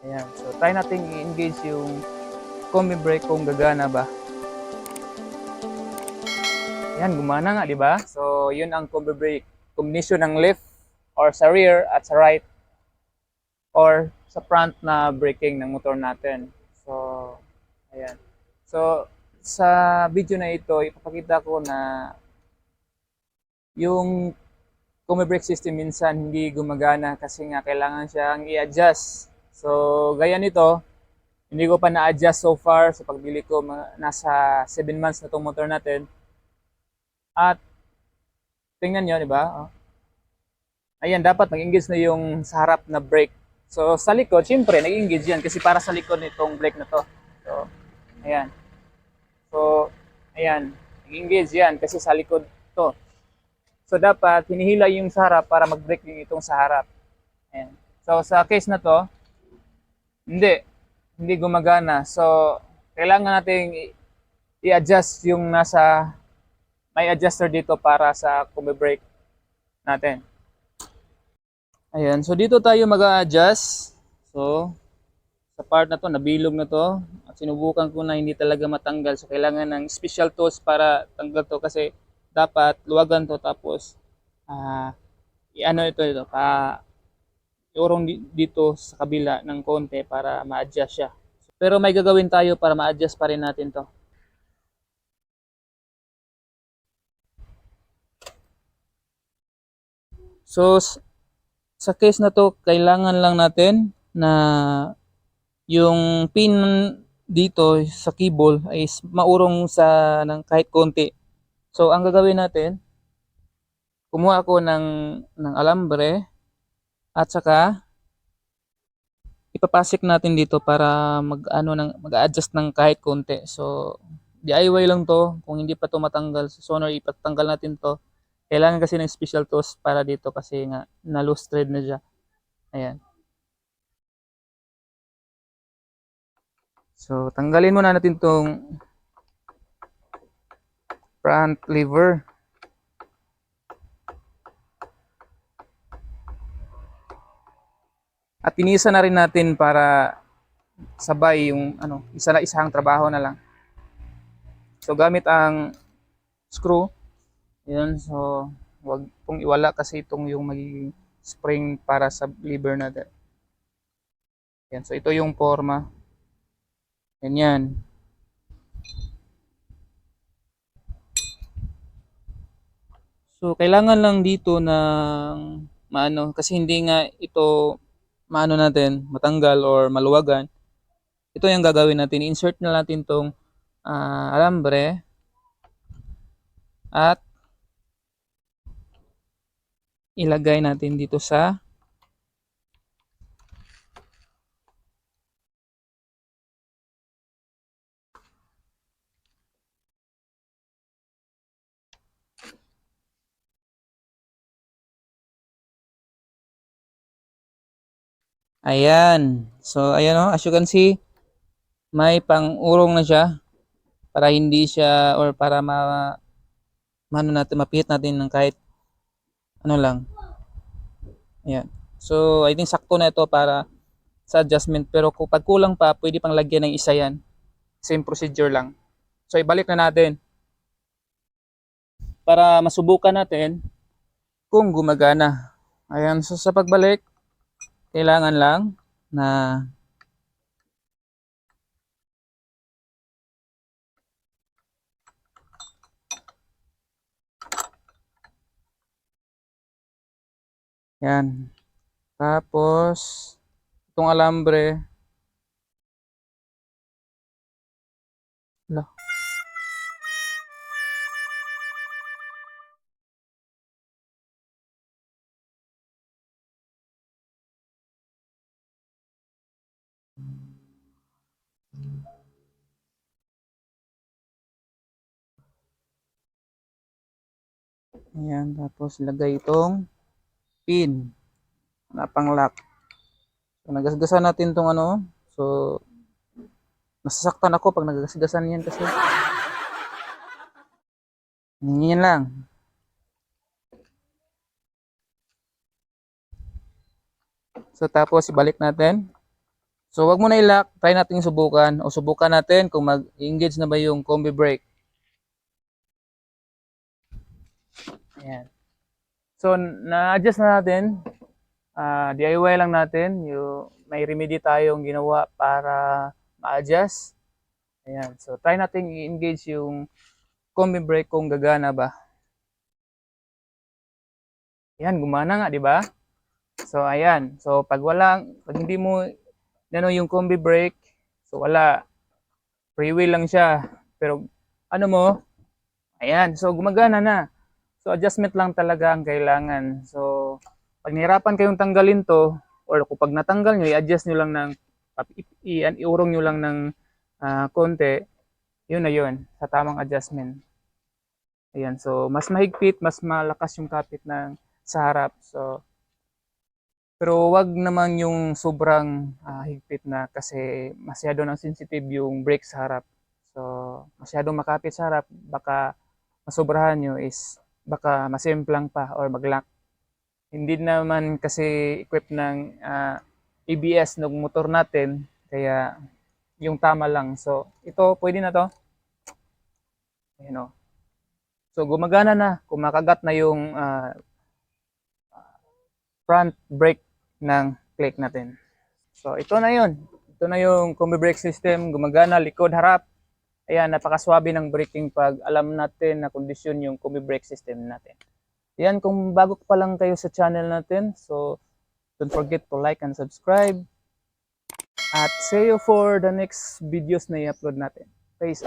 Ayan. So, try natin i-engage yung combi brake kung gagana ba. Ayan, gumana nga, di ba? So, yun ang combi brake. Combination ng left or sa rear at sa right or sa front na braking ng motor natin. So, ayan. So, sa video na ito, ipapakita ko na yung combi brake system minsan hindi gumagana kasi nga kailangan siyang i-adjust. So, gaya nito, hindi ko pa na-adjust so far sa pagbili ko. Nasa 7 months na itong motor natin. At tingnan nyo, di ba? Oh. Ayan, dapat nag-engage na yung sa harap na brake. So, sa likod, syempre, nag-engage yan kasi para sa likod nitong brake na to. So, ayan. So, ayan. Nag-engage yan kasi sa likod to. So, dapat hinihila yung sa harap para mag-brake yung itong sa harap. Ayan. So, sa case na to, hindi. Hindi gumagana. So, kailangan nating i-adjust yung nasa may adjuster dito para sa combi brake natin. Ayan, so dito tayo mag-a-adjust. So, sa part na to, nabilog na to. At sinubukan ko na hindi talaga matanggal. So, kailangan ng special tools para tanggal to kasi dapat luwagan to tapos i-ano ito iurong dito sa kabila ng konti para ma-adjust siya. Pero may gagawin tayo para ma-adjust pa rin natin to. So, sa case na to, kailangan lang natin na yung pin dito sa cable ay maurong sa ng kahit konti. So, ang gagawin natin, kumuha ako ng alambre at saka ipapasok natin dito para mag-adjust ng kahit konti. So, DIY lang to. Kung hindi pa to matanggal, so sooner ipatanggal natin to. Kailangan kasi ng special tools para dito kasi nga na loose thread na siya. Ayan. So, tanggalin muna natin tong front lever. At tinisa na rin natin para sabay yung isang trabaho na lang. So gamit ang screw, yun, so wag pong iwala kasi itong yung magiging spring para sa lever natin. Yan, so ito yung forma. Ganyan. So kailangan lang dito ng maano kasi hindi nga ito maano natin matanggal or maluwagan. Ito yung gagawin natin. Insert na natin tong alambre at ilagay natin dito sa ayan. So ayan as you can see, may pang-urong na siya para hindi siya or para mapihit natin ng kahit ano lang. Ayan. So I think sakto na ito para sa adjustment pero kung pag kulang pa, pwede pang lagyan ng isa yan. Same procedure lang. So ibalik na natin para masubukan natin kung gumagana. Ayan, so sa pagbalik, kailangan lang na yan. Tapos itong alambre, la, ayan, tapos lagay itong pin na pang lock. So nagasgasan natin itong so nasasaktan ako pag nagasgasan yan kasi yan lang. So tapos ibalik natin. So wag mo na i-lock, try natin subukan o subukan natin kung mag-engage na ba yung combi brake. Ayan. So na-adjust na natin. DIY lang natin. May remedy tayong ginawa para ma-adjust. Ayan. So try natin i-engage yung combi brake kung gagana ba. Ayan, gumana nga, di ba? So ayan. So pag hindi mo yung combi brake, so wala. Free wheel lang siya. Pero ano mo, ayan, so gumagana na. So adjustment lang talaga ang kailangan. So pag nahirapan kayong tanggalin to, or kung pag natanggal nyo, i-adjust nyo lang ng, iurong nyo lang ng konti, yun na yun, sa tamang adjustment. Ayan, so mas mahigpit, mas malakas yung kapit ng sa harap. So, pero wag naman yung sobrang higpit na kasi masyado nang sensitive yung brake sa harap. So, masyadong makapit sa harap, baka masobrahan nyo is baka masimplang pa or mag-lock. Hindi naman kasi equipped ng ABS ng motor natin, kaya yung tama lang. So, ito, pwede na to. Ayan o. So, gumagana na, kumakagat na yung front brake ng click natin. So, ito na yun. Ito na yung combi brake system, gumagana, likod, harap. Ayan, napakaswabe ng braking pag alam natin na kondisyon yung combi brake system natin. Ayan, kung bago pa lang kayo sa channel natin, so don't forget to like and subscribe. At see you for the next videos na i-upload natin. Peace.